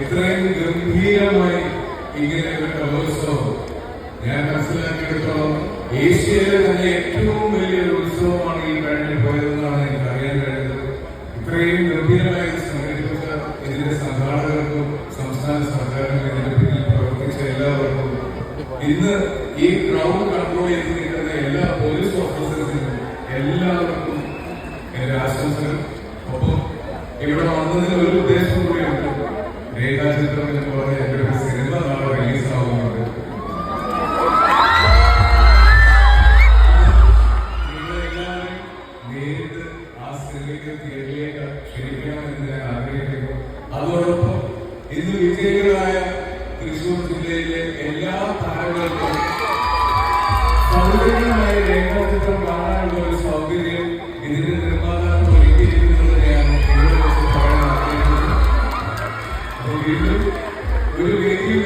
ഇത്രയും ഗംഭീരമായി ഇങ്ങനെ ഒരു കലോത്സവം ഞാൻ മനസ്സിലാക്കിയെടുത്തോളം ഏഷ്യയിലെ തന്നെ ഏറ്റവും വലിയൊരു ഉത്സവമാണ് ഈ കഴിഞ്ഞു പോയതെന്നാണ് എനിക്ക് അറിയാൻ കഴിഞ്ഞത്. ഇത്രയും ഗംഭീരമായി സംഘടിപ്പിച്ച ഇതിന്റെ സംഘാടകർക്കും സംസ്ഥാന സർക്കാരിനും ഇതിന്റെ പിന്നിൽ പ്രവർത്തിച്ച എല്ലാവർക്കും, ഇന്ന് ഈ ക്രൗഡ് കൺട്രോൾ ചെയ്ത് നിൽക്കുന്ന എല്ലാ പോലീസ് ഓഫീസേഴ്സിനും എല്ലാവർക്കും എന്റെ ആശംസകൾ. ഒപ്പം ഇവിടെ വന്നതിന് ഒരു ഉദ്ദേശം കൂടിയുണ്ട്. രേഖാചിത്രം എന്ന് പറഞ്ഞ എന്റെ ഒരു സിനിമ നാളെ റിലീസാവുന്നുണ്ട്. നിങ്ങളെല്ലാവരും നേരിട്ട് ആ സിനിമയ്ക്ക് തിയേറ്ററിലേക്ക് ക്ഷണിക്കണമെന്ന് ഞാൻ ആഗ്രഹിക്കുന്നു. അതോടൊപ്പം ഇന്ന് വിജയികളായ തൃശൂർ ജില്ലയിലെ എല്ലാ താരങ്ങൾക്കും സൗകര്യമായ രേഖാചിത്രം കാണാനുള്ള ഒരു സൗകര്യം ഇതിന്റെ നിർമ്മാതാക്കൾ ഒരുക്കിയിരിക്കുന്നത് ഞാൻ ഇവിടെ വെച്ച് പറയാൻ ആഗ്രഹിക്കുന്നു. വീണ്ടും ഒരു വേദിയിൽ